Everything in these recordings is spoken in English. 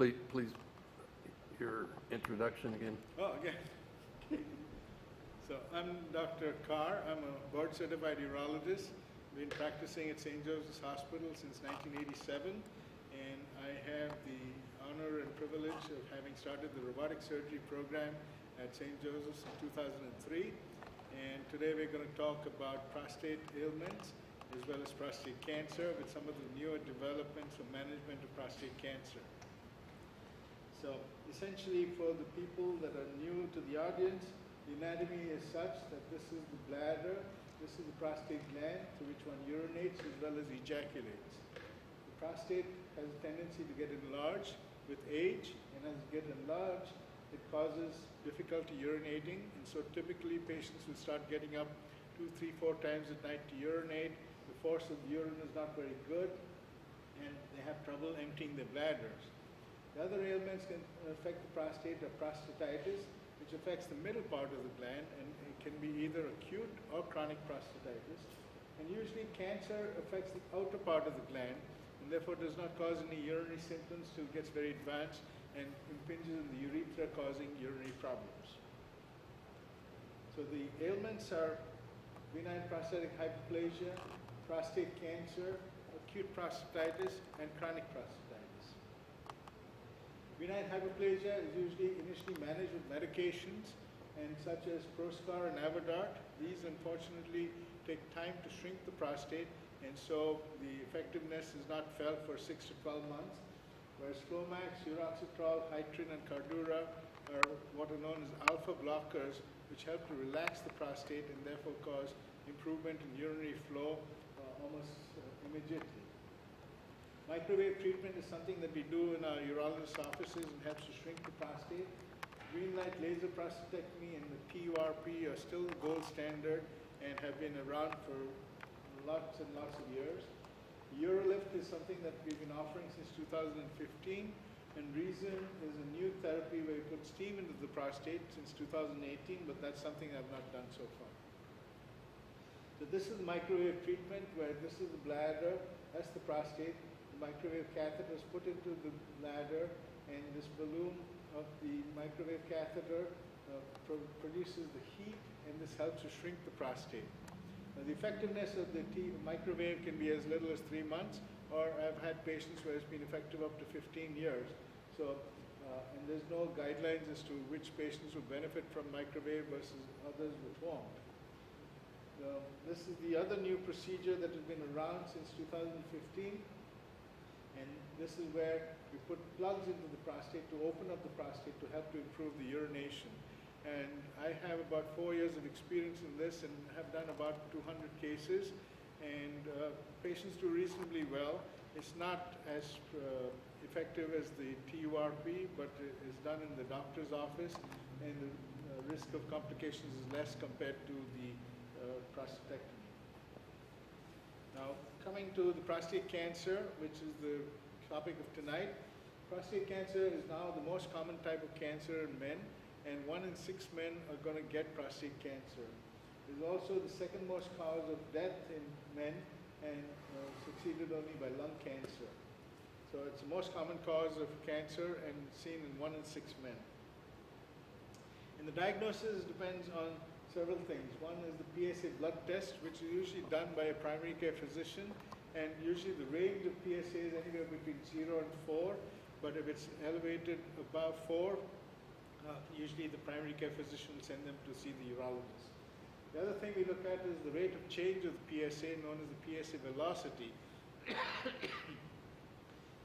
Please, your introduction again. Oh, again. So I'm Dr. Carr. I'm a board-certified urologist. Been practicing at St. Joseph's Hospital since 1987, and I have the honor and privilege of having started the robotic surgery program at St. Joseph's in 2003. And today we're going to talk about prostate ailments as well as prostate cancer with some of the newer developments for management of prostate cancer. So essentially, for the people that are new to the audience, the anatomy is such that this is the bladder, this is the prostate gland through which one urinates as well as ejaculates. The prostate has a tendency to get enlarged with age, and as it gets enlarged, it causes difficulty urinating, and so typically patients will start getting up 2, 3, 4 times at night to urinate. The force of the urine is not very good, and they have trouble emptying their bladders. The other ailments can affect the prostate are prostatitis, which affects the middle part of the gland, and it can be either acute or chronic prostatitis. And usually cancer affects the outer part of the gland, and therefore does not cause any urinary symptoms till it gets very advanced and impinges in the urethra, causing urinary problems. So the ailments are benign prostatic hyperplasia, prostate cancer, acute prostatitis, and chronic prostatitis. Benign hyperplasia is usually initially managed with medications, and such as Proscar and Avodart. These unfortunately take time to shrink the prostate, and so the effectiveness is not felt for 6 to 12 months, whereas Flomax, Uroxetrol, Hytrin, and Cardura are what are known as alpha blockers, which help to relax the prostate and therefore cause improvement in urinary flow almost immediately. Microwave treatment is something that we do in our urologist offices and helps to shrink the prostate. Green light laser prostatectomy and the PURP are still the gold standard and have been around for lots and lots of years. Urolift is something that we've been offering since 2015, and Reason is a new therapy where we put steam into the prostate since 2018, but that's something I've not done so far. So this is the microwave treatment where this is the bladder, that's the prostate. Microwave catheter is put into the bladder, and this balloon of the microwave catheter produces the heat, and this helps to shrink the prostate. Now, the effectiveness of the microwave can be as little as 3 months, or I've had patients where it's been effective up to 15 years. So, and there's no guidelines as to which patients will benefit from microwave versus others which won't. So, this is the other new procedure that has been around since 2015. And this is where we put plugs into the prostate to open up the prostate to help to improve the urination. And I have about 4 years of experience in this and have done about 200 cases. And patients do reasonably well. It's not as effective as the TURP, but it is done in the doctor's office, and the risk of complications is less compared to the prostatectomy. Now, coming to the prostate cancer, which is the topic of tonight. Prostate cancer is now the most common type of cancer in men, and 1 in 6 men are going to get prostate cancer. It is also the second most cause of death in men, and succeeded only by lung cancer. So it's the most common cause of cancer and seen in 1 in 6 men. And the diagnosis depends on several things. One is the PSA blood test, which is usually done by a primary care physician, and usually the range of PSA is anywhere between 0 and 4, but if it's elevated above 4, usually the primary care physician will send them to see the urologist. The other thing we look at is the rate of change of the PSA, known as the PSA velocity.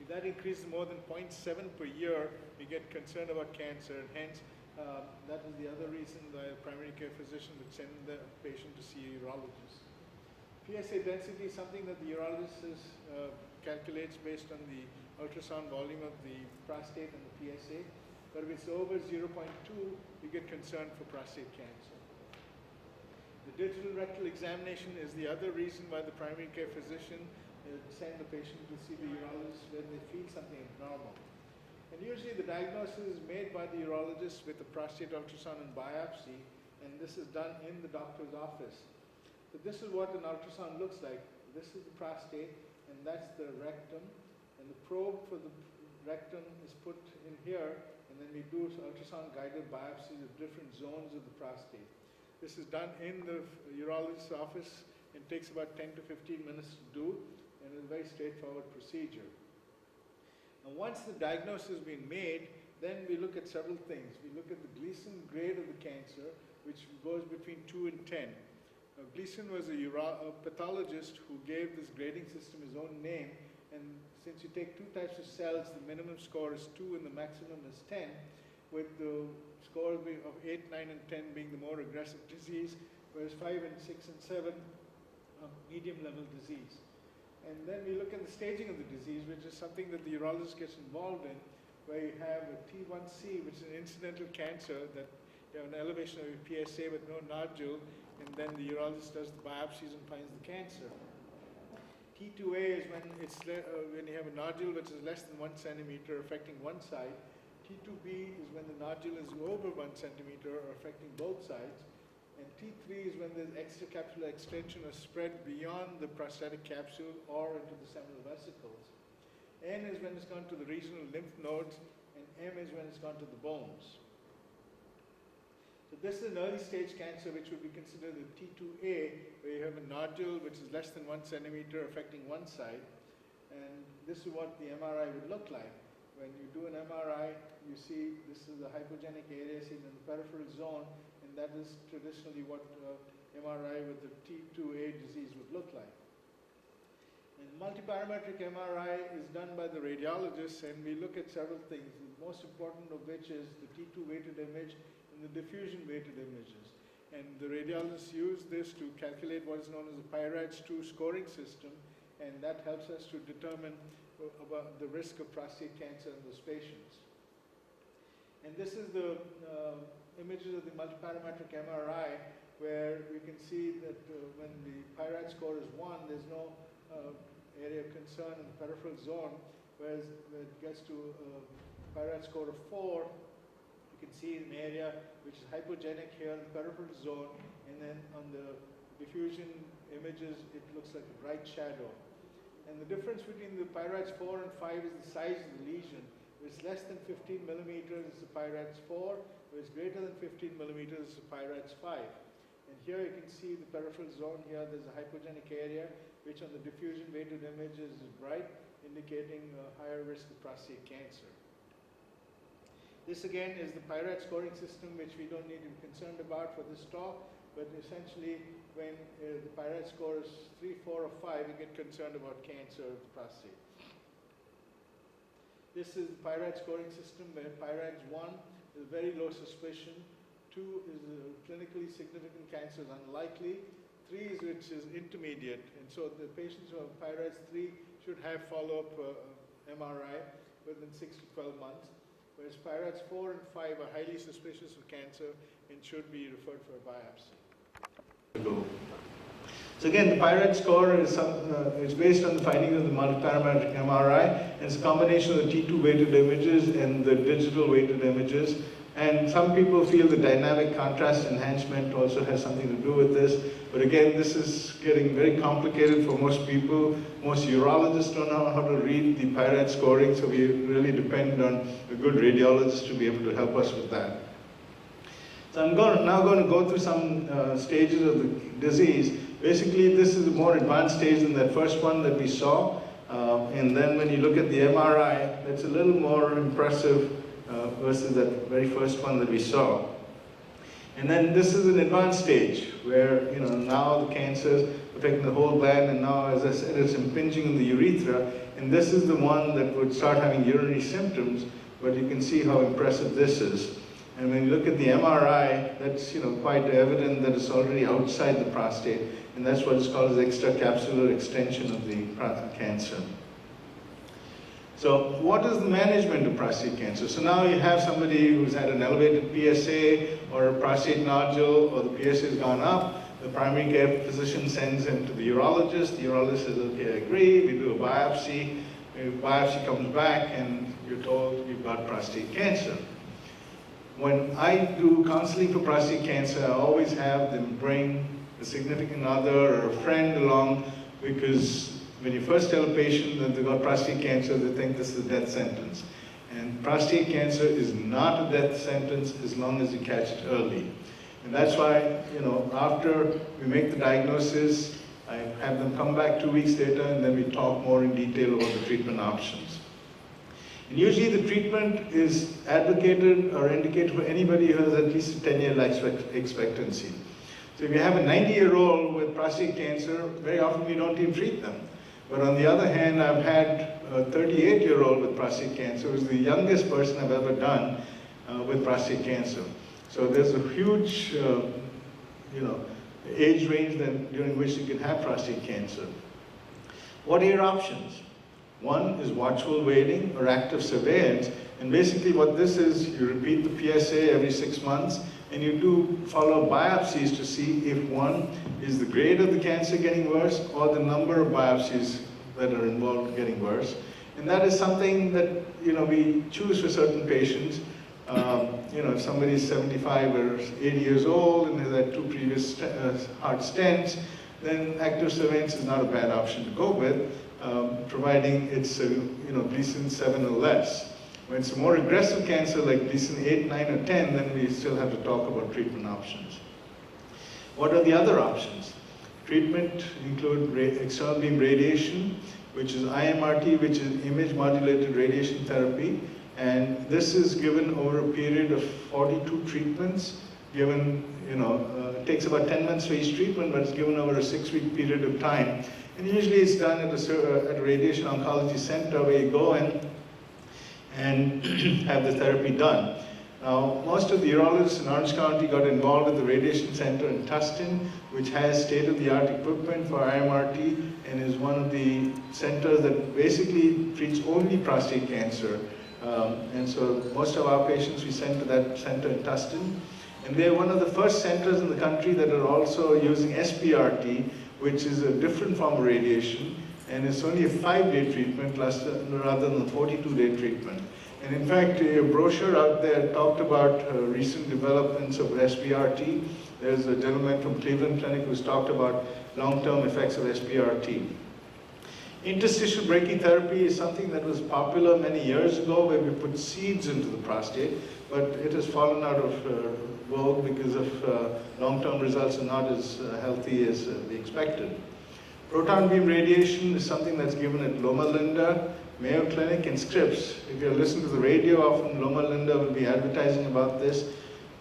If that increases more than 0.7 per year, we get concerned about cancer, and hence that is the other reason the primary care physician would send the patient to see a urologist. PSA density is something that the urologist calculates based on the ultrasound volume of the prostate and the PSA. But if it's over 0.2, we get concerned for prostate cancer. The digital rectal examination is the other reason why the primary care physician send the patient to see the urologist when they feel something abnormal. And usually the diagnosis is made by the urologist with a prostate ultrasound and biopsy, and this is done in the doctor's office. So this is what an ultrasound looks like. This is the prostate, and that's the rectum. And the probe for the rectum is put in here, and then we do ultrasound-guided biopsies of different zones of the prostate. This is done in the urologist's office and takes about 10 to 15 minutes to do, and is a very straightforward procedure. And once the diagnosis has been made, then we look at several things. We look at the Gleason grade of the cancer, which goes between 2 and 10. Now, Gleason was a pathologist who gave this grading system his own name, and since you take two types of cells, the minimum score is 2 and the maximum is 10, with the scores being of 8, 9, and 10 being the more aggressive disease, whereas 5 and 6 and 7 medium-level disease. And then we look at the staging of the disease, which is something that the urologist gets involved in, where you have a T1C, which is an incidental cancer, that you have an elevation of your PSA but no nodule, and then the urologist does the biopsies and finds the cancer. T2A is when when you have a nodule which is less than 1 centimeter affecting one side. T2B is when the nodule is over 1 centimeter or affecting both sides. And T3 is when there's extracapsular extension or spread beyond the prostatic capsule or into the seminal vesicles. N is when it's gone to the regional lymph nodes, and M is when it's gone to the bones. So this is an early stage cancer which would be considered a T2A, where you have a nodule which is less than 1 centimeter affecting one side. And this is what the MRI would look like. When you do an MRI, you see this is the hypogenic area seen in the peripheral zone, and that is traditionally what MRI with the T2A disease would look like. And multiparametric MRI is done by the radiologist, and we look at several things, the most important of which is the T2 weighted image and the diffusion weighted images. And the radiologists use this to calculate what is known as the PIRADS-2 scoring system, and that helps us to determine about the risk of prostate cancer in those patients. And this is the images of the multiparametric MRI, where we can see that when the PIRADS score is 1, there's no area of concern in the peripheral zone, whereas when it gets to a PIRADS score of 4, you can see an area which is hypogenic here in the peripheral zone, and then on the diffusion images, it looks like a bright shadow. And the difference between the PIRADS 4 and 5 is the size of the lesion. If it's less than 15 millimeters, it's a PIRADS 4. If it's greater than 15 millimeters, it's a PIRADS 5. And here you can see the peripheral zone here. There's a hypogenic area, which on the diffusion weighted images is bright, indicating a higher risk of prostate cancer. This again is the PIRADS scoring system, which we don't need to be concerned about for this talk, but essentially when the PIRADS score is 3, 4, or 5, you get concerned about cancer of the prostate. This is the PIRADS scoring system, where PIRADS 1 is very low suspicion, 2 is a clinically significant cancer is unlikely, 3 is which is intermediate, and so the patients who have PIRADS 3 should have follow-up MRI within 6 to 12 months, whereas PIRADS 4 and 5 are highly suspicious of cancer and should be referred for a biopsy. So again, the PIRADS score is based on the findings of the multiparametric MRI, and it's a combination of the T2 weighted images and the digital weighted images. And some people feel the dynamic contrast enhancement also has something to do with this. But again, this is getting very complicated for most people. Most urologists don't know how to read the PIRADS scoring, so we really depend on a good radiologist to be able to help us with that. So I'm now going to go through some stages of the disease. Basically, this is a more advanced stage than that first one that we saw. And then when you look at the MRI, that's a little more impressive versus that very first one that we saw. And then this is an advanced stage where, now the cancer is affecting the whole gland, and now, as I said, it's impinging on the urethra. And this is the one that would start having urinary symptoms, but you can see how impressive this is. And when you look at the MRI, that's quite evident that it's already outside the prostate, and that's what is called as extracapsular extension of the cancer. So what is the management of prostate cancer? So now you have somebody who's had an elevated PSA or a prostate nodule, or the PSA has gone up. The primary care physician sends him to the urologist. The urologist says, okay, I agree. We do a biopsy. The biopsy comes back, and you're told you've got prostate cancer. When I do counseling for prostate cancer, I always have them bring a significant other or a friend along, because when you first tell a patient that they've got prostate cancer, they think this is a death sentence. And prostate cancer is not a death sentence as long as you catch it early. And that's why, after we make the diagnosis, I have them come back 2 weeks later, and then we talk more in detail about the treatment options. And usually the treatment is advocated or indicated for anybody who has at least a 10-year life expectancy. So if you have a 90-year-old with prostate cancer, very often we don't even treat them. But on the other hand, I've had a 38-year-old with prostate cancer, who's the youngest person I've ever done with prostate cancer. So there's a huge, age range during which you can have prostate cancer. What are your options? One is watchful waiting or active surveillance. And basically what this is, you repeat the PSA every 6 months, and you do follow biopsies to see if one is the grade of the cancer getting worse or the number of biopsies that are involved getting worse. And that is something that we choose for certain patients. If somebody is 75 or 80 years old and has had 2 previous heart stents, then active surveillance is not a bad option to go with, providing it's Gleason 7 or less. When it's a more aggressive cancer like Gleason 8, 9, or 10, then we still have to talk about treatment options. What are the other options? Treatment include external beam radiation, which is IMRT, which is image modulated radiation therapy. And this is given over a period of 42 treatments, given, it takes about 10 months for each treatment, but it's given over a 6-week period of time. And usually it's done at a radiation oncology center where you go in and have the therapy done. Now, most of the urologists in Orange County got involved at the radiation center in Tustin, which has state-of-the-art equipment for IMRT and is one of the centers that basically treats only prostate cancer. And so most of our patients we send to that center in Tustin. And they're one of the first centers in the country that are also using SBRT, which is a different form of radiation, and it's only a 5-day treatment rather than a 42-day treatment. And in fact, a brochure out there talked about recent developments of SBRT. There's a gentleman from Cleveland Clinic who's talked about long-term effects of SBRT. Interstitial brachytherapy is something that was popular many years ago, where we put seeds into the prostate, but it has fallen out of vogue because of long-term results are not as healthy as we expected. Proton beam radiation is something that's given at Loma Linda, Mayo Clinic, and Scripps. If you listen to the radio, often Loma Linda will be advertising about this.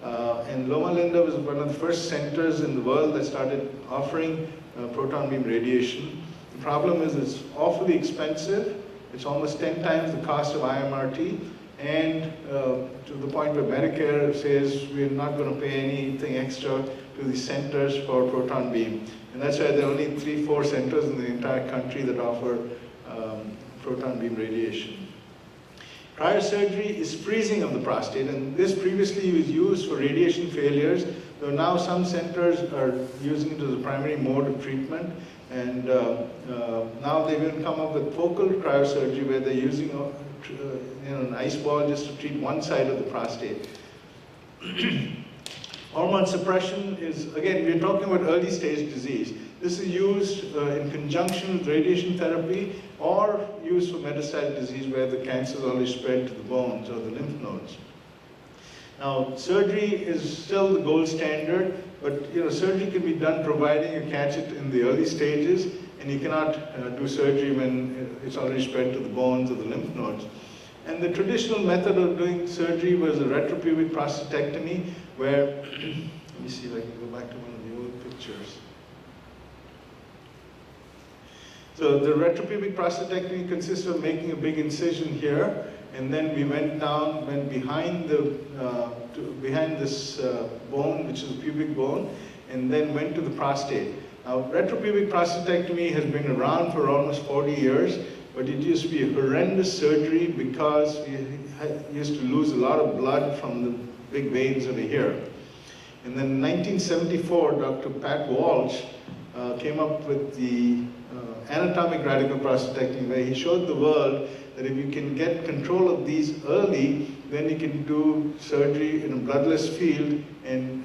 And Loma Linda was one of the first centers in the world that started offering proton beam radiation. The problem is it's awfully expensive. It's almost 10 times the cost of IMRT, and to the point where Medicare says we're not going to pay anything extra to the centers for proton beam. And that's why there are only 3-4 centers in the entire country that offer proton beam radiation. Cryosurgery is freezing of the prostate, and this previously was used for radiation failures, though now some centers are using it as a primary mode of treatment. And now they've even come up with focal cryosurgery, where they're using an ice ball just to treat one side of the prostate. Hormone suppression is, again, we're talking about early stage disease. This is used in conjunction with radiation therapy or used for metastatic disease where the cancer is already spread to the bones or the lymph nodes. Now, surgery is still the gold standard, but surgery can be done providing you catch it in the early stages, and you cannot do surgery when it's already spread to the bones or the lymph nodes. And the traditional method of doing surgery was a retropubic prostatectomy, where, let me see if I can go back to one of the old pictures. So the retropubic prostatectomy consists of making a big incision here, and then we went behind this bone, which is the pubic bone, and then went to the prostate. Now, retropubic prostatectomy has been around for almost 40 years, but it used to be a horrendous surgery because we used to lose a lot of blood from the big veins over here. And then in 1974, Dr. Pat Walsh came up with the anatomic radical prostatectomy, where he showed the world that if you can get control of these early, then you can do surgery in a bloodless field and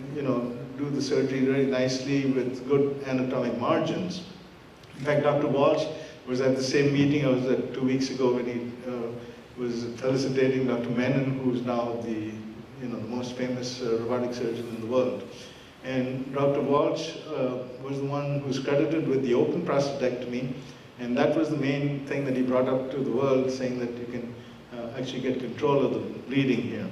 do the surgery very nicely with good anatomic margins. In fact, Dr. Walsh was at the same meeting I was at 2 weeks ago when he was felicitating Dr. Menon, who's now the most famous robotic surgeon in the world. And Dr. Walsh was the one who's credited with the open prostatectomy, and that was the main thing that he brought up to the world, saying that you can actually get control of the bleeding here.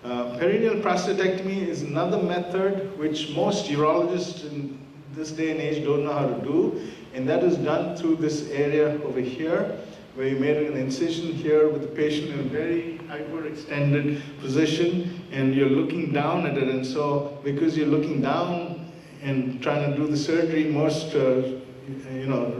Perineal prostatectomy is another method which most urologists in this day and age don't know how to do, and that is done through this area over here, where you made an incision here with the patient in a very hyperextended position, and you're looking down at it, and so because you're looking down and trying to do the surgery, most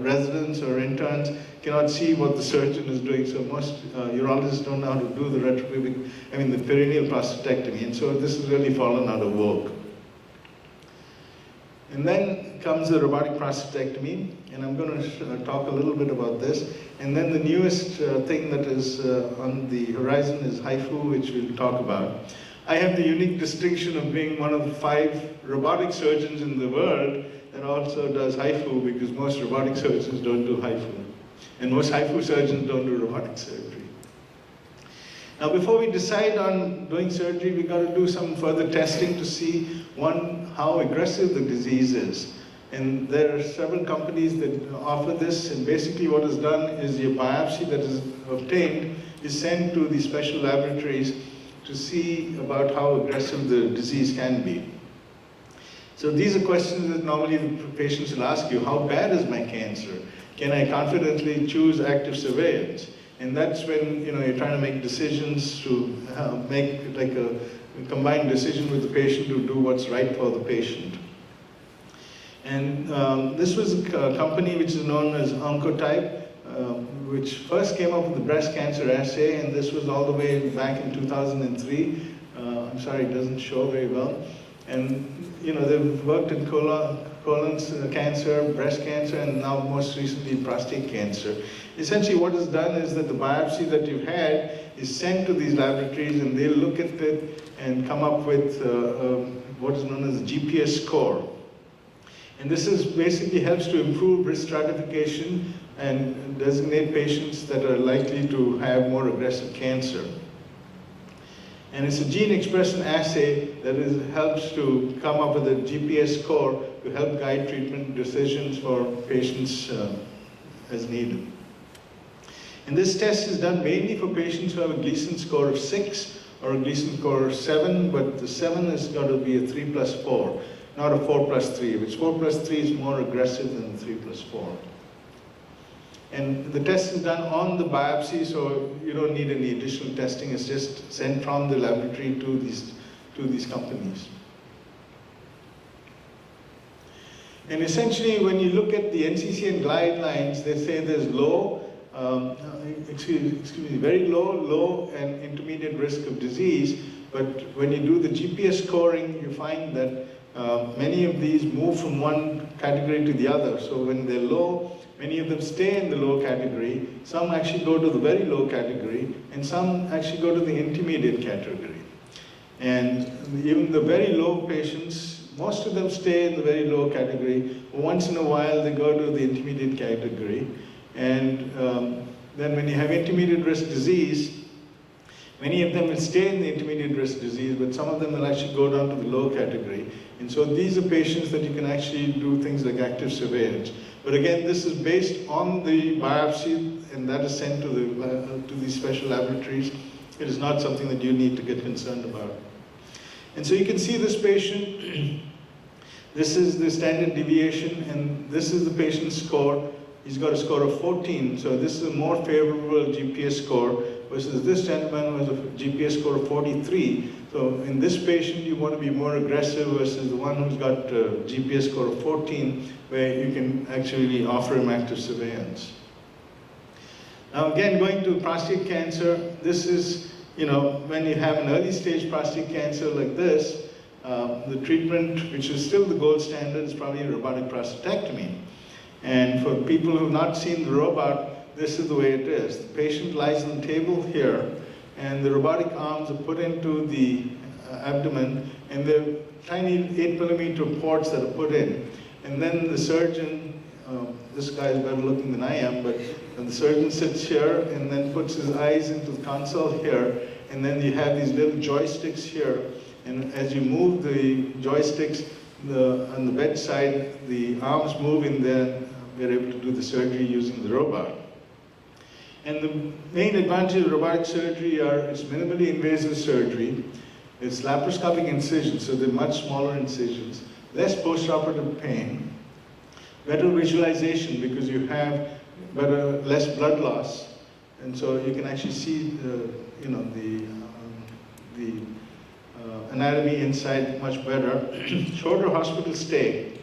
residents or interns cannot see what the surgeon is doing, so most urologists don't know how to do the the perineal prostatectomy, and so this has really fallen out of vogue. And then comes the robotic prostatectomy, and I'm going to talk a little bit about this. And then the newest thing that is on the horizon is HIFU, which we'll talk about. I have the unique distinction of being one of the 5 robotic surgeons in the world that also does HIFU, because most robotic surgeons don't do HIFU. And most HIFU surgeons don't do robotic surgery. Now, before we decide on doing surgery, we've got to do some further testing to see, one, how aggressive the disease is. And there are several companies that offer this, and basically what is done is your biopsy that is obtained is sent to the special laboratories to see about how aggressive the disease can be. So these are questions that normally the patients will ask you: how bad is my cancer? Can I confidently choose active surveillance? And that's when you're trying to make decisions to make like a combined decision with the patient to do what's right for the patient. And this was a company which is known as Oncotype, which first came up with the breast cancer assay, and this was all the way back in 2003. I'm sorry, it doesn't show very well. And they've worked in colon cancer, breast cancer, and now most recently prostate cancer. Essentially what is done is that the biopsy that you've had is sent to these laboratories, and they'll look at it and come up with what is known as a GPS score. And this is basically helps to improve risk stratification and designate patients that are likely to have more aggressive cancer. And it's a gene expression assay that helps to come up with a GPS score to help guide treatment decisions for patients as needed. And this test is done mainly for patients who have a Gleason score of 6 or a Gleason score of 7, but the 7 has got to be a 3+4, not a 4+3, which 4+3 is more aggressive than 3+4. And the test is done on the biopsy, so you don't need any additional testing. It's just sent from the laboratory to these companies. And essentially, when you look at the NCCN guidelines, they say there's very low, and intermediate risk of disease. But when you do the GPS scoring, you find that many of these move from one category to the other. So when they're low, many of them stay in the low category. Some actually go to the very low category, and some actually go to the intermediate category. And even the very low patients, most of them stay in the very low category. Once in a while, they go to the intermediate category. And then when you have intermediate risk disease, many of them will stay in the intermediate risk disease, but some of them will actually go down to the low category. And so these are patients that you can actually do things like active surveillance. But again, this is based on the biopsy, and that is sent to these special laboratories. It is not something that you need to get concerned about. And so you can see this patient. This is the standard deviation, and this is the patient's score. He's got a score of 14, so this is a more favorable GPS score, versus this gentleman who has a GPS score of 43. So in this patient, you want to be more aggressive versus the one who's got a GPS score of 14, where you can actually offer him active surveillance. Now again, going to prostate cancer, this is, when you have an early stage prostate cancer like this, the treatment, which is still the gold standard, is probably robotic prostatectomy. And for people who have not seen the robot, this is the way it is. The patient lies on the table here, and the robotic arms are put into the abdomen, and there are tiny 8mm ports that are put in. And then the surgeon this guy is better looking than I am, but the surgeon sits here and then puts his eyes into the console here, and then you have these little joysticks here, and as you move the joysticks on the bedside, the arms move, and then we're able to do the surgery using the robot. And the main advantage of robotic surgery it's minimally invasive surgery. It's laparoscopic incisions, so they're much smaller incisions, less postoperative pain, better visualization because you have less blood loss, and so you can actually see the anatomy inside much better. Shorter hospital stay.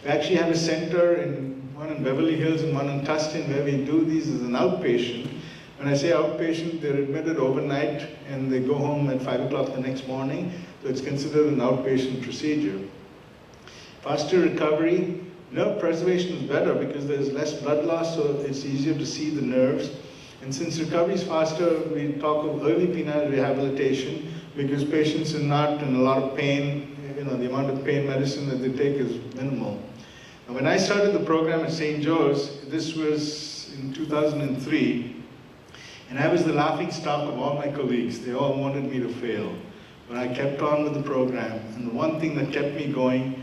We actually have a center, one in Beverly Hills and one in Tustin, where we do these as an outpatient. When I say outpatient, they're admitted overnight and they go home at 5 o'clock the next morning, so it's considered an outpatient procedure. Faster recovery. Nerve preservation is better because there's less blood loss, so it's easier to see the nerves. And since recovery is faster, we talk of early penile rehabilitation because patients are not in a lot of pain. The amount of pain medicine that they take is minimal. Now, when I started the program at St. Joe's, this was in 2003, and I was the laughing stock of all my colleagues. They all wanted me to fail. But I kept on with the program, and the one thing that kept me going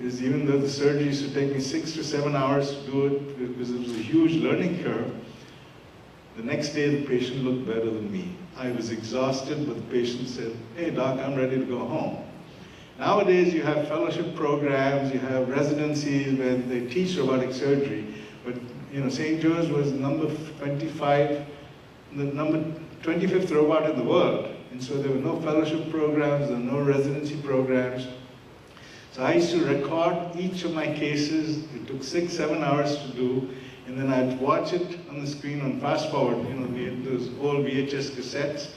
is even though the surgery used to take me 6 to 7 hours to do it because it was a huge learning curve, the next day the patient looked better than me. I was exhausted, but the patient said, "Hey doc, I'm ready to go home." Nowadays you have fellowship programs, you have residencies where they teach robotic surgery, but St. Joe's was number 25, the number 25th robot in the world, and so there were no fellowship programs, there were no residency programs. So I used to record each of my cases. It took 6, 7 hours to do, and then I'd watch it on the screen on fast forward. We had those old VHS cassettes,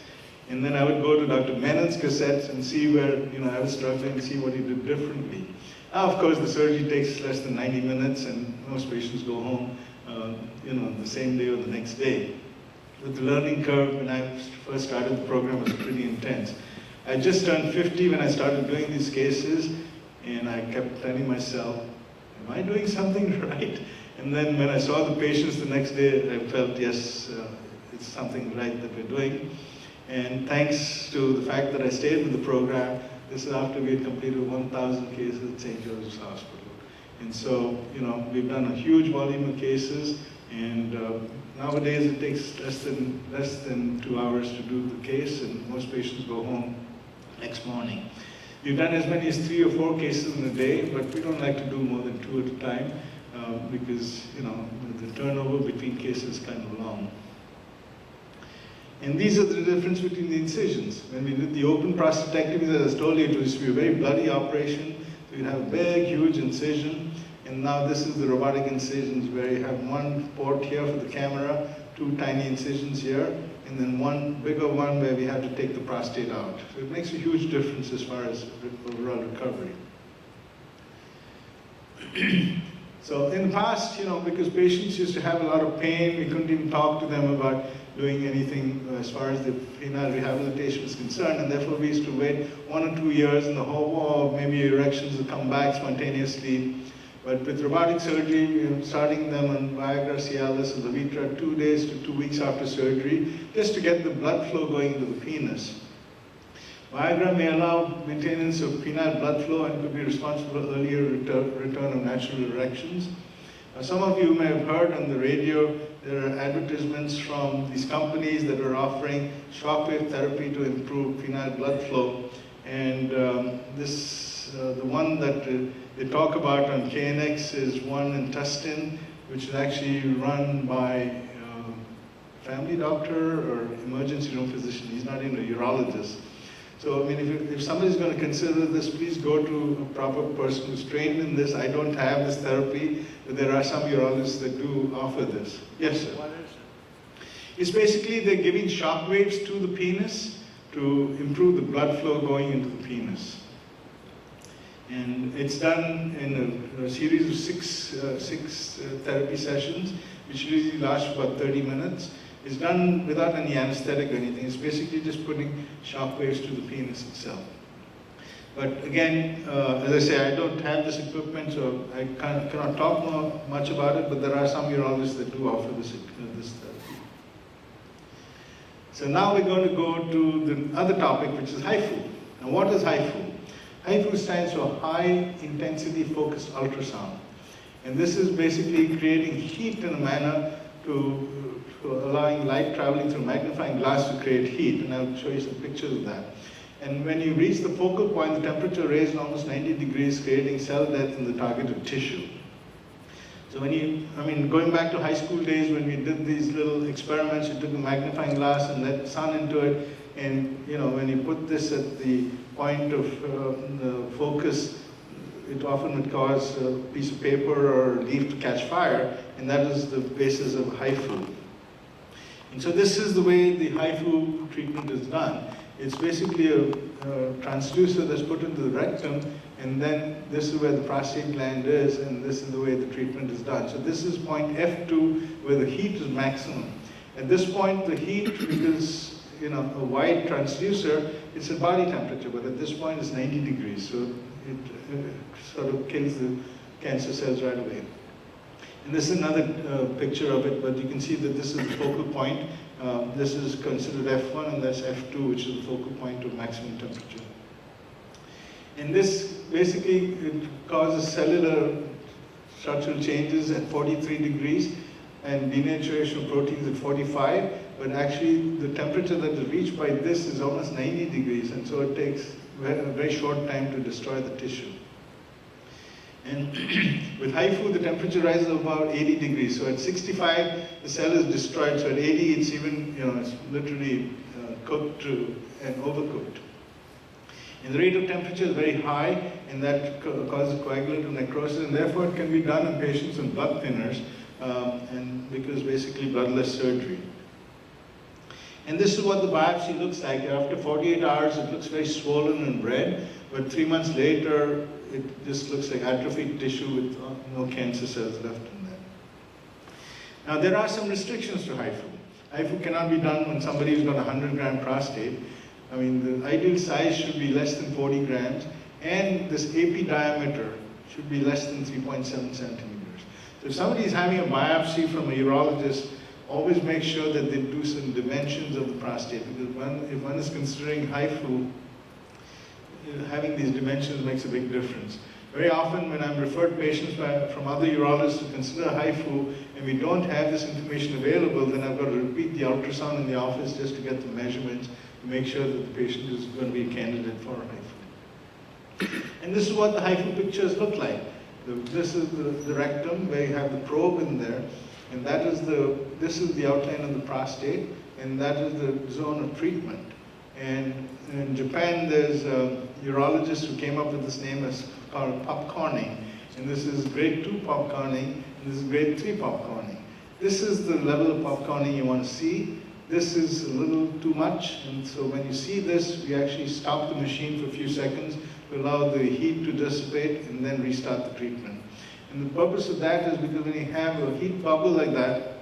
and then I would go to Dr. Menon's cassettes and see where I was struggling and see what he did differently. Now, of course, the surgery takes less than 90 minutes, and most patients go home, the same day or the next day. But the learning curve when I first started the program was pretty intense. I just turned 50 when I started doing these cases, and I kept telling myself, am I doing something right? And then when I saw the patients the next day, I felt, yes, it's something right that we're doing. And thanks to the fact that I stayed with the program, this is after we had completed 1,000 cases at St. Joseph's Hospital. And so, we've done a huge volume of cases, and nowadays it takes less than 2 hours to do the case, and most patients go home next morning. We've done as many as 3 or 4 cases in a day, but we don't like to do more than 2 at a time because, the turnover between cases is kind of long. And these are the difference between the incisions. When we did the open prostatectomy, as I told you, it used to be a very bloody operation. So you'd have a big, huge incision. And now this is the robotic incisions where you have one port here for the camera, 2 tiny incisions here, and then one bigger one where we have to take the prostate out. So it makes a huge difference as far as overall recovery. So in the past, because patients used to have a lot of pain, we couldn't even talk to them about doing anything as far as the penile rehabilitation is concerned, and therefore we used to wait 1 or 2 years in the hope, or maybe erections will come back spontaneously. But with robotic surgery, starting them on Viagra, Cialis, or Levitra 2 days to 2 weeks after surgery, just to get the blood flow going into the penis. Viagra may allow maintenance of penile blood flow and could be responsible for earlier return of natural erections. Some of you may have heard on the radio, there are advertisements from these companies that are offering shockwave therapy to improve penile blood flow. And the one that they talk about on KNX is one in Tustin, which is actually run by a family doctor or emergency room physician. He's not even a urologist. So, if somebody's going to consider this, please go to a proper person who's trained in this. I don't have this therapy, but there are some urologists that do offer this. Yes, sir? What is it? It's basically they're giving shock waves to the penis to improve the blood flow going into the penis. And it's done in a series of six therapy sessions, which usually last about 30 minutes. It's done without any anesthetic or anything. It's basically just putting shock waves to the penis itself. But again, as I say, I don't have this equipment, so I cannot talk much about it, but there are some urologists that do offer this therapy. So now we're going to go to the other topic, which is HIFU. Now what is HIFU? HIFU stands for High Intensity Focused Ultrasound. And this is basically creating heat in a manner to allowing light traveling through magnifying glass to create heat. And I'll show you some pictures of that. And when you reach the focal point, the temperature raised almost 90 degrees, creating cell death in the targeted tissue. So going back to high school days when we did these little experiments, you took a magnifying glass and let the sun into it, and when you put this at the point of the focus, it often would cause a piece of paper or a leaf to catch fire, and that is the basis of HIFU. And so this is the way the HIFU treatment is done. It's basically a transducer that's put into the rectum, and then this is where the prostate gland is, and this is the way the treatment is done. So this is point F2, where the heat is maximum. At this point, the heat, because a wide transducer, it's at body temperature, but at this point it's 90 degrees, so it sort of kills the cancer cells right away. And this is another picture of it, but you can see that this is the focal point. This is considered F1, and that's F2, which is the focal point of maximum temperature. And this basically, it causes cellular structural changes at 43 degrees and denaturation of proteins at 45, but actually the temperature that is reached by this is almost 90 degrees, and so it takes a very short time to destroy the tissue. And with HIFU, the temperature rises about 80 degrees. So at 65, the cell is destroyed. So at 80, it's even, it's literally cooked and overcooked. And the rate of temperature is very high, and that causes coagulative necrosis, and therefore it can be done in patients on blood thinners, and because basically bloodless surgery. And this is what the biopsy looks like. After 48 hours, it looks very swollen and red, but 3 months later, it just looks like atrophied tissue with no cancer cells left in there. Now, there are some restrictions to HIFU. HIFU cannot be done when somebody has got a 100-gram prostate. The ideal size should be less than 40 grams, and this AP diameter should be less than 3.7 centimeters. So if somebody is having a biopsy from a urologist, always make sure that they do some dimensions of the prostate, because if one is considering HIFU, having these dimensions makes a big difference. Very often when I'm referred patients from other urologists to consider HIFU, and we don't have this information available, then I've got to repeat the ultrasound in the office just to get the measurements to make sure that the patient is going to be a candidate for HIFU. And this is what the HIFU pictures look like. This is the rectum, where you have the probe in there, and this is the outline of the prostate, and that is the zone of treatment. And in Japan, there's a urologist who came up with this name called popcorning. And this is grade 2 popcorning, and this is grade 3 popcorning. This is the level of popcorning you want to see. This is a little too much, and so when you see this, we actually stop the machine for a few seconds to allow the heat to dissipate and then restart the treatment. And the purpose of that is because when you have a heat bubble like that,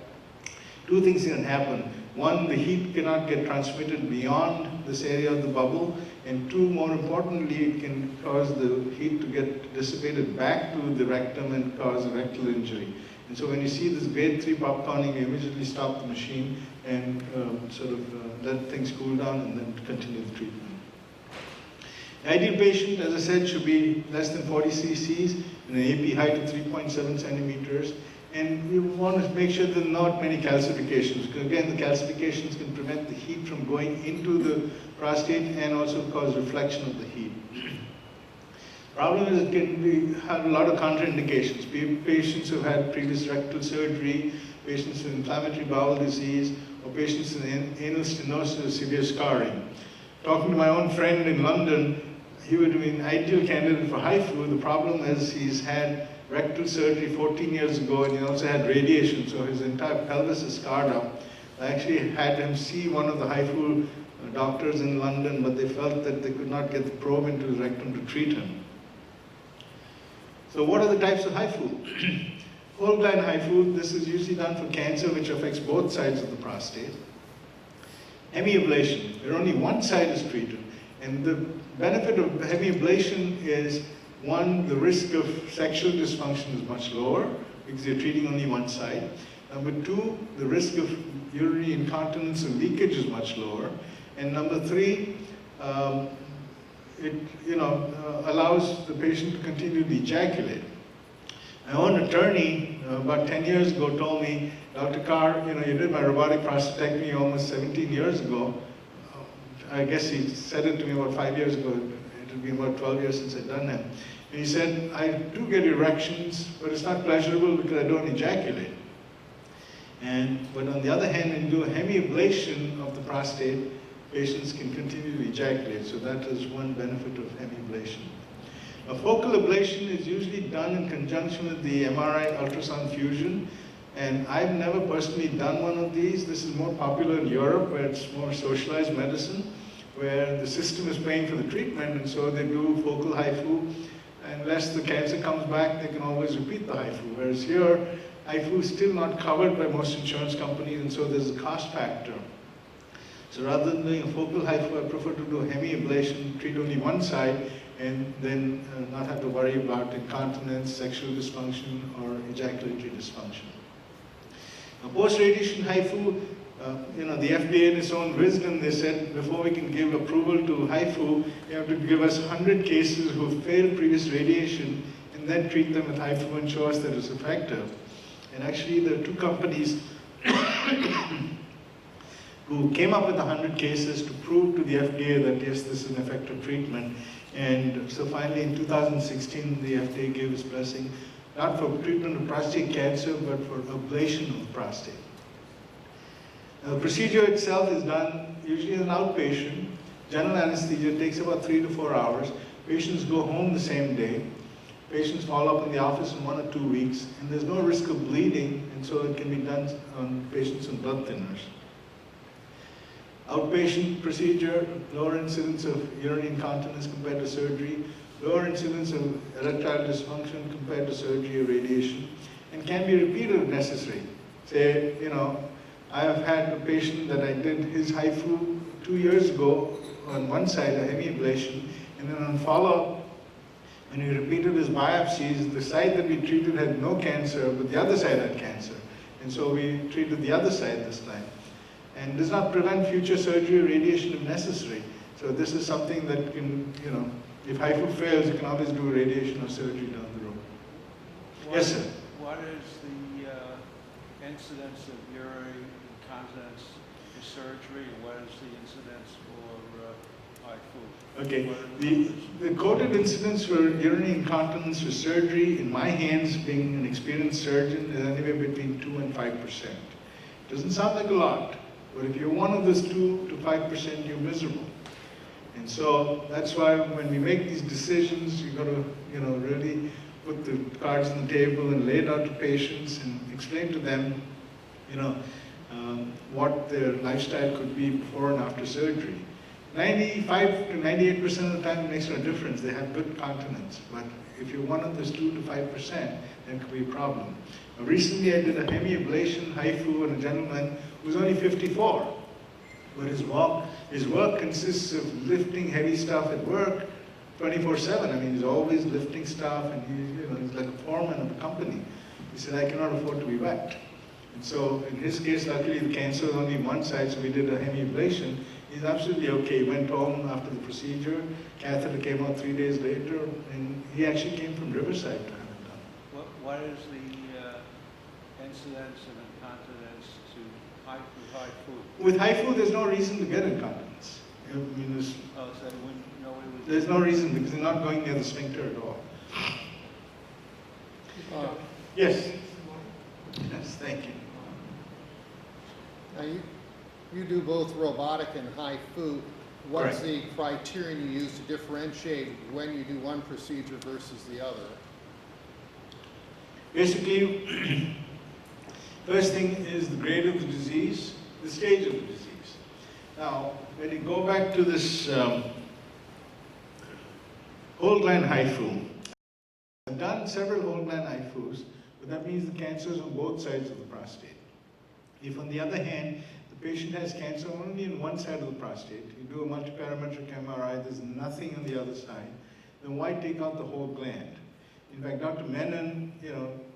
two things can happen. One, the heat cannot get transmitted beyond this area of the bubble, and two, more importantly, it can cause the heat to get dissipated back to the rectum and cause a rectal injury. And so when you see this grade 3 popcorning, you immediately stop the machine and let things cool down and then continue the treatment. The ideal patient, as I said, should be less than 40 cc's and an AP height of 3.7 centimeters. And we want to make sure there are not many calcifications, because again, the calcifications can prevent the heat from going into the prostate and also cause reflection of the heat. Problem is, it can have a lot of contraindications. Patients who had previous rectal surgery, patients with inflammatory bowel disease, or patients with anal stenosis or severe scarring. Talking to my own friend in London, he would have been an ideal candidate for HIFU. The problem is he's had rectal surgery 14 years ago, and he also had radiation, so his entire pelvis is scarred up. I actually had him see one of the HIFU doctors in London, but they felt that they could not get the probe into his rectum to treat him. So what are the types of HIFU? Whole gland HIFU, this is usually done for cancer which affects both sides of the prostate. Hemiablation, where only one side is treated. And the benefit of heavy ablation is, one, the risk of sexual dysfunction is much lower because you're treating only one side. Number two, the risk of urinary incontinence and leakage is much lower. And number three, it allows the patient to continue to ejaculate. My own attorney, about 10 years ago, told me, Dr. Carr, you did my robotic prostatectomy almost 17 years ago. I guess he said it to me about 5 years ago. It had been about 12 years since I'd done it. And he said, I do get erections, but it's not pleasurable because I don't ejaculate. But on the other hand, when you do a hemiablation of the prostate, patients can continue to ejaculate. So that is one benefit of hemiablation. A focal ablation is usually done in conjunction with the MRI ultrasound fusion. And I've never personally done one of these. This is more popular in Europe, where it's more socialized medicine, where the system is paying for the treatment, and so they do focal HIFU. Unless the cancer comes back, they can always repeat the HIFU. Whereas here, HIFU is still not covered by most insurance companies, and so there's a cost factor. So rather than doing a focal HIFU, I prefer to do a hemiablation, treat only one side, and then not have to worry about incontinence, sexual dysfunction, or ejaculatory dysfunction. Now, post-radiation HIFU, the FDA in its own wisdom, they said before we can give approval to HIFU, you have to give us 100 cases who have failed previous radiation and then treat them with HIFU and show us that it's effective. And actually, there are two companies who came up with 100 cases to prove to the FDA that yes, this is an effective treatment. And so finally, in 2016, the FDA gave its blessing, not for treatment of prostate cancer, but for ablation of the prostate. Now, the procedure itself is done usually as an outpatient. General anesthesia takes about 3 to 4 hours. Patients go home the same day. Patients follow up in the office in 1 or 2 weeks, and there's no risk of bleeding, and so it can be done on patients on blood thinners. Outpatient procedure, lower incidence of urinary incontinence compared to surgery, lower incidence of erectile dysfunction compared to surgery or radiation, and can be repeated if necessary. Say, I have had a patient that I did his HIFU 2 years ago on one side, a hemiablation, and then on follow-up, when we repeated his biopsies, the side that we treated had no cancer, but the other side had cancer. And so we treated the other side this time. And does not prevent future surgery or radiation if necessary. So this is something that can, if HIFU fails, you can always do radiation or surgery down the road. Yes, sir. What is the incidence of urinary incontinence for surgery, and what is the incidence for HIFU? Okay, the quoted incidence for urinary incontinence for surgery, in my hands, being an experienced surgeon, is anywhere between 2 and 5%. Doesn't sound like a lot, but if you're one of those 2 to 5%, you're miserable. And so that's why when we make these decisions, you've got to, really put the cards on the table and lay it out to patients and explain to them, what their lifestyle could be before and after surgery. 95 to 98% of the time it makes no difference. They have good continence. But if you're one of those 2 to 5%, then it could be a problem. Now, recently I did a hemiablation HIFU on a gentleman who's only 54. But his work consists of lifting heavy stuff at work 24/7. I mean, he's always lifting stuff, and he's like a foreman of a company. He said, I cannot afford to be wet. And so in his case, luckily the cancer was only one side, so we did a hemiablation. He's absolutely okay. He went home after the procedure. Catheter came out 3 days later, and he actually came from Riverside to have it done. What is the incidence of incontinence to HIFU? With HIFU, there's no reason to get incontinence. There's no reason, because they're not going near the sphincter at all. Yes. Yes, thank you. Now you do both robotic and HIFU. What's the criterion you use to differentiate when you do one procedure versus the other? Basically, first thing is the grade of the disease, the stage of the disease. Now, when you go back to this whole gland HIFU, I've done several whole gland HIFUs, but that means the cancer is on both sides of the prostate. If, on the other hand, the the patient has cancer only in one side of the prostate. You do a multiparametric MRI, there's nothing on the other side. Then why take out the whole gland? In fact, Dr. Menon,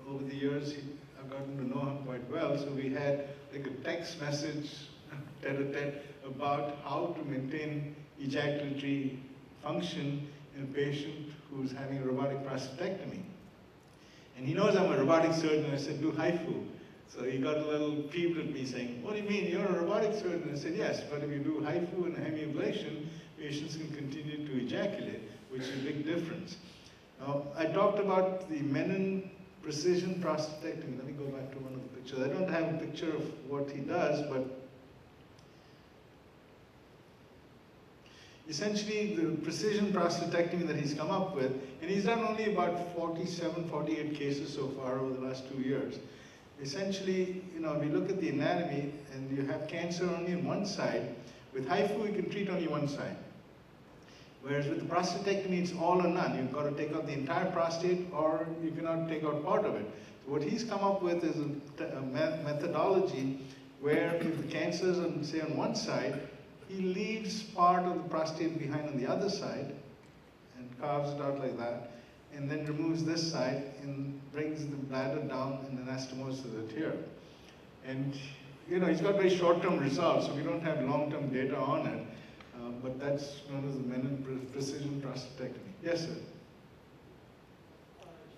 over the years, I've gotten to know him quite well, so we had like a text message, tete-a-tete, about how to maintain ejaculatory function in a patient who's having a robotic prostatectomy. And he knows I'm a robotic surgeon. I said, do HIFU. So he got a little peeved at me saying, what do you mean, you're a robotic surgeon? I said, yes, but if you do HIFU and hemiablation, patients can continue to ejaculate, which is a big difference. Now, I talked about the Menon precision prostatectomy. Let me go back to one of the pictures. I don't have a picture of what he does, but essentially the precision prostatectomy that he's come up with, and he's done only about 47, 48 cases so far over the last 2 years. Essentially, if you look at the anatomy and you have cancer only on one side, with HIFU you can treat only one side. Whereas with the prostatectomy, it's all or none. You've got to take out the entire prostate or you cannot take out part of it. So what he's come up with is a methodology where if the cancer is on, say, on one side, he leaves part of the prostate behind on the other side and carves it out like that, and then removes this side and brings the bladder down and anastomosis it here. And he's got very short-term results, so we don't have long-term data on it, but that's known as the Menon precision prostatectomy. Yes, sir? Is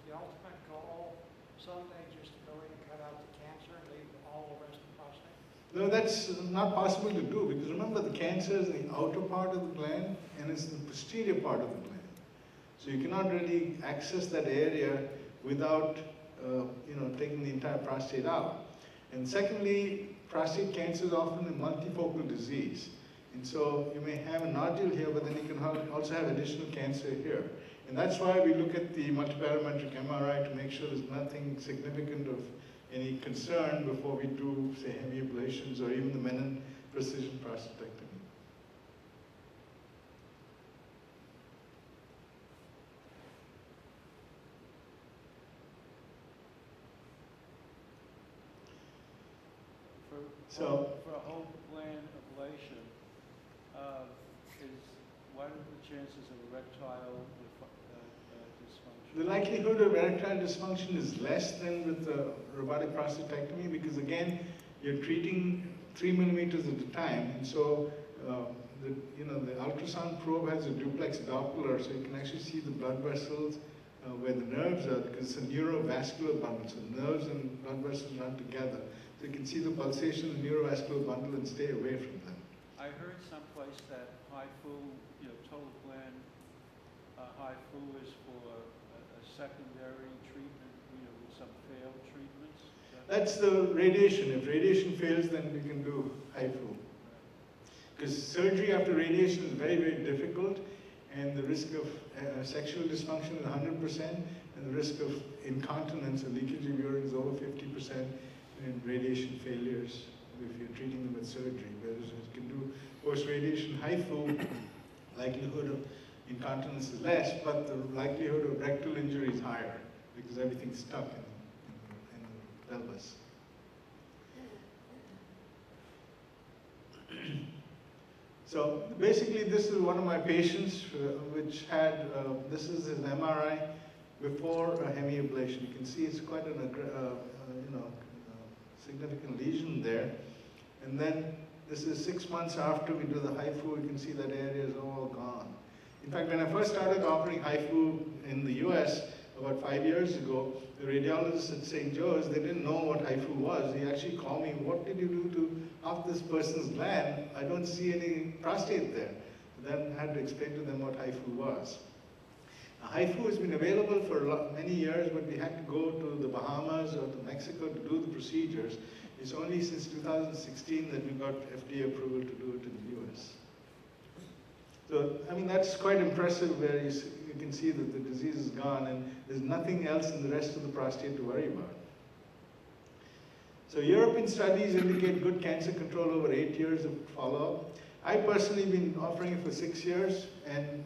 the ultimate goal someday just to go in and cut out the cancer and leave all the rest of the prostate? No, that's not possible to do, because remember, the cancer is the outer part of the gland and it's the posterior part of the gland. So you cannot really access that area without taking the entire prostate out. And secondly, prostate cancer is often a multifocal disease. And so you may have a nodule here, but then you can also have additional cancer here. And that's why we look at the multiparametric MRI to make sure there's nothing significant of any concern before we do, say, hemiablations or even the Menon precision prostatectomy. For a whole gland ablation, what are the chances of erectile dysfunction? The likelihood of erectile dysfunction is less than with the robotic prostatectomy because, again, you're treating 3 millimeters at a time, and so the ultrasound probe has a duplex Doppler, so you can actually see the blood vessels where the nerves are, because it's a neurovascular bundle, so nerves and blood vessels run together. So you can see the pulsation in the neurovascular bundle and stay away from them. I heard someplace that HIFU, total gland HIFU is for a secondary treatment, with some failed treatments. That's the radiation. If radiation fails, then we can do HIFU. Because surgery after radiation is very, very difficult, and the risk of sexual dysfunction is 100%, and the risk of incontinence or leakage of urine is over 50% in radiation failures if you're treating them with surgery. Whereas you can do post-radiation HIFU, likelihood of incontinence is less, but the likelihood of rectal injury is higher because everything's stuck in the pelvis. So basically, this is one of my patients which had, this is his MRI before a hemiablation. You can see it's quite an significant lesion there. And then this is 6 months after we do the HIFU. You can see that area is all gone. In fact, when I first started offering HIFU in the US about 5 years ago, the radiologist at St. Joe's, they didn't know what HIFU was. He actually called me, what did you do to half this person's gland? I don't see any prostate there. So then I had to explain to them what HIFU was. Now, HIFU has been available for many years, but we had to go to the Bahamas or to Mexico to do the procedures. It's only since 2016 that we got FDA approval to do it in the US. So, I mean, that's quite impressive where you can see that the disease is gone and there's nothing else in the rest of the prostate to worry about. So European studies indicate good cancer control over 8 years of follow-up. I personally been offering it for 6 years, and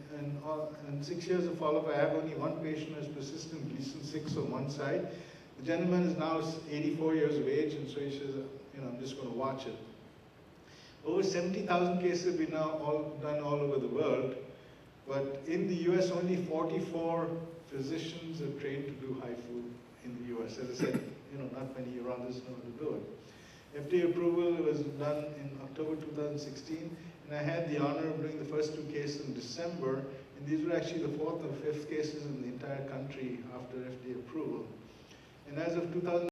6 years of follow-up, I have only one patient who has persistent Gleason 6 on one side. The gentleman is now 84 years of age, and so he says, I'm just going to watch it. Over 70,000 cases have been now done all over the world, but in the US, only 44 physicians are trained to do HIFU in the US. As I said, not many urologists know how to do it. FDA approval was done in October 2016, and I had the honor of doing the first 2 cases in December, and these were actually the 4th or 5th cases in the entire country after FDA approval. And as of 2019,